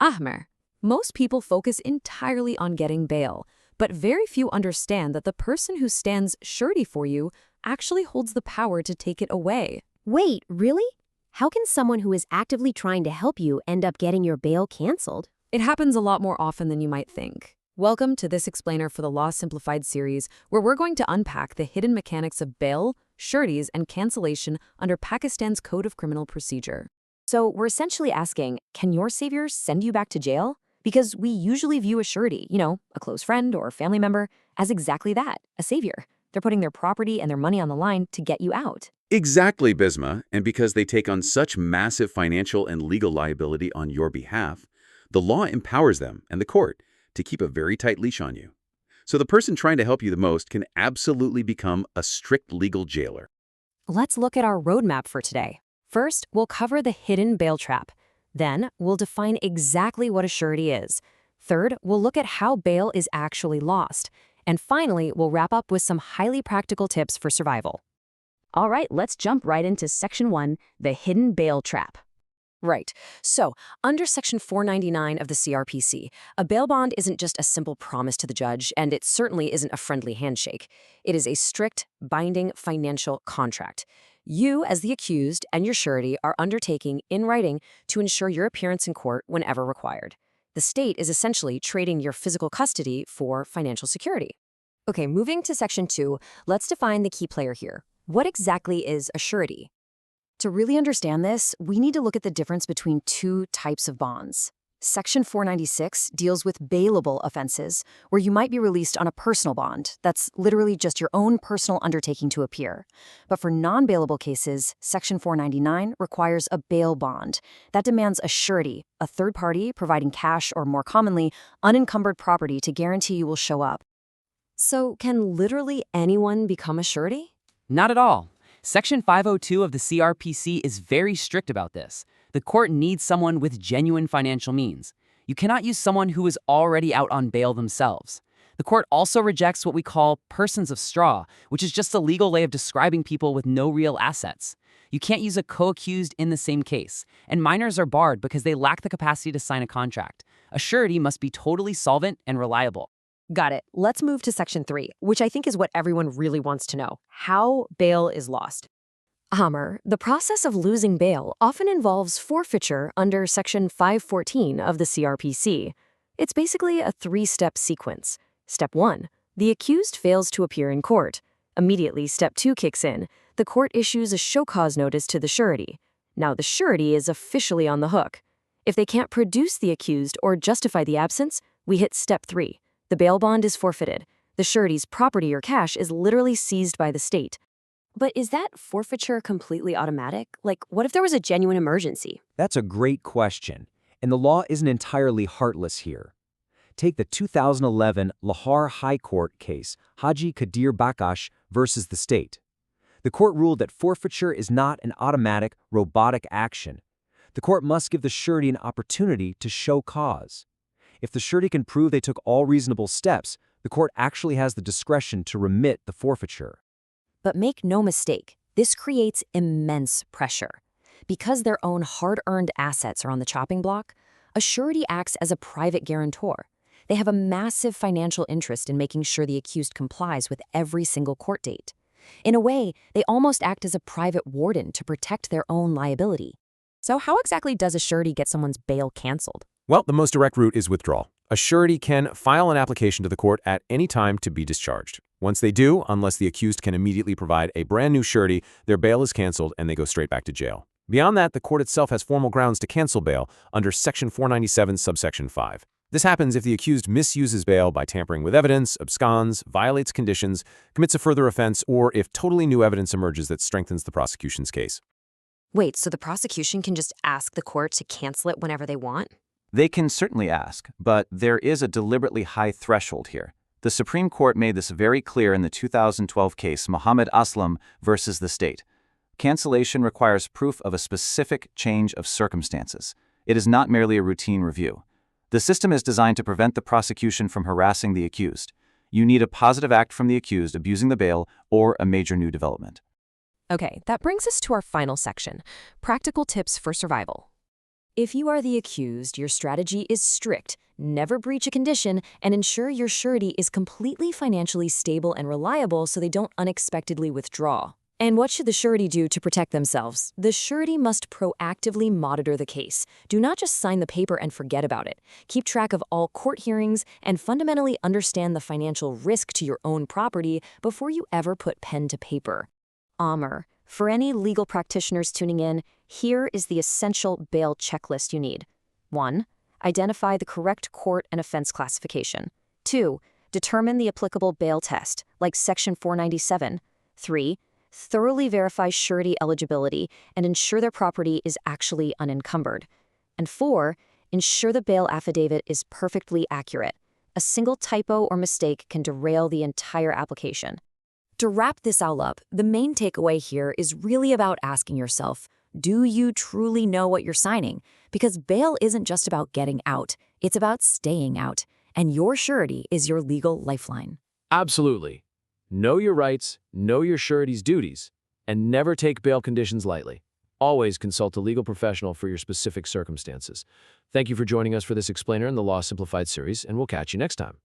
Ahmer, most people focus entirely on getting bail, but very few understand that the person who stands surety for you actually holds the power to take it away. Wait, really? How can someone who is actively trying to help you end up getting your bail canceled? It happens a lot more often than you might think. Welcome to this explainer for the Law Simplified series, where we're going to unpack the hidden mechanics of bail, sureties, and cancellation under Pakistan's Code of Criminal Procedure. So we're essentially asking, can your savior send you back to jail? Because we usually view a surety, a close friend or family member, as exactly that, a savior. They're putting their property and their money on the line to get you out. Exactly, Bisma, and because they take on such massive financial and legal liability on your behalf, the law empowers them and the court to keep a very tight leash on you. So the person trying to help you the most can absolutely become a strict legal jailer. Let's look at our roadmap for today. First, we'll cover the hidden bail trap. Then, we'll define exactly what a surety is. Third, we'll look at how bail is actually lost. And finally, we'll wrap up with some highly practical tips for survival. All right, let's jump right into Section 1, the hidden bail trap. Right. So, under Section 499 of the CrPC, a bail bond isn't just a simple promise to the judge, and it certainly isn't a friendly handshake. It is a strict, binding financial contract. You, as the accused, and your surety are undertaking, in writing, to ensure your appearance in court whenever required. The state is essentially trading your physical custody for financial security. Okay, moving to Section 2, let's define the key player here. What exactly is a surety? To really understand this, we need to look at the difference between two types of bonds. Section 496 deals with bailable offenses, where you might be released on a personal bond. That's literally just your own personal undertaking to appear. But for non-bailable cases, Section 499 requires a bail bond. That demands a surety, a third party providing cash or, more commonly, unencumbered property to guarantee you will show up. So can literally anyone become a surety? Not at all. Section 502 of the CrPC is very strict about this. The court needs someone with genuine financial means. You cannot use someone who is already out on bail themselves. The court also rejects what we call persons of straw, which is just a legal way of describing people with no real assets. You can't use a co-accused in the same case, and minors are barred because they lack the capacity to sign a contract. A surety must be totally solvent and reliable. Got it. Let's move to Section 3, which I think is what everyone really wants to know. How bail is lost. Ahmer, the process of losing bail often involves forfeiture under Section 514 of the CrPC. It's basically a three-step sequence. Step 1, the accused fails to appear in court. Immediately, Step 2 kicks in. The court issues a show-cause notice to the surety. Now the surety is officially on the hook. If they can't produce the accused or justify the absence, we hit Step 3. The bail bond is forfeited. The surety's property or cash is literally seized by the state. But is that forfeiture completely automatic? Like, what if there was a genuine emergency? That's a great question, and the law isn't entirely heartless here. Take the 2011 Lahore High Court case, Haji Qadir Bakash versus the state. The court ruled that forfeiture is not an automatic, robotic action. The court must give the surety an opportunity to show cause. If the surety can prove they took all reasonable steps, the court actually has the discretion to remit the forfeiture. But make no mistake, this creates immense pressure. Because their own hard-earned assets are on the chopping block, a surety acts as a private guarantor. They have a massive financial interest in making sure the accused complies with every single court date. In a way, they almost act as a private warden to protect their own liability. So how exactly does a surety get someone's bail canceled? Well, the most direct route is withdrawal. A surety can file an application to the court at any time to be discharged. Once they do, unless the accused can immediately provide a brand new surety, their bail is canceled and they go straight back to jail. Beyond that, the court itself has formal grounds to cancel bail under Section 497, subsection 5. This happens if the accused misuses bail by tampering with evidence, absconds, violates conditions, commits a further offense, or if totally new evidence emerges that strengthens the prosecution's case. Wait, so the prosecution can just ask the court to cancel it whenever they want? They can certainly ask, but there is a deliberately high threshold here. The Supreme Court made this very clear in the 2012 case Muhammad Aslam versus the state. Cancellation requires proof of a specific change of circumstances. It is not merely a routine review. The system is designed to prevent the prosecution from harassing the accused. You need a positive act from the accused abusing the bail or a major new development. Okay, that brings us to our final section, practical tips for survival. If you are the accused, your strategy is strict. Never breach a condition and ensure your surety is completely financially stable and reliable so they don't unexpectedly withdraw. And what should the surety do to protect themselves? The surety must proactively monitor the case. Do not just sign the paper and forget about it. Keep track of all court hearings and fundamentally understand the financial risk to your own property before you ever put pen to paper. For any legal practitioners tuning in, here is the essential bail checklist you need. 1. Identify the correct court and offense classification. 2. Determine the applicable bail test, like Section 497. 3. Thoroughly verify surety eligibility and ensure their property is actually unencumbered. And 4. Ensure the bail affidavit is perfectly accurate. A single typo or mistake can derail the entire application. To wrap this all up, the main takeaway here is really about asking yourself, do you truly know what you're signing? Because bail isn't just about getting out, it's about staying out, and your surety is your legal lifeline. Absolutely. Know your rights, know your surety's duties, and never take bail conditions lightly. Always consult a legal professional for your specific circumstances. Thank you for joining us for this explainer in the Law Simplified series, and we'll catch you next time.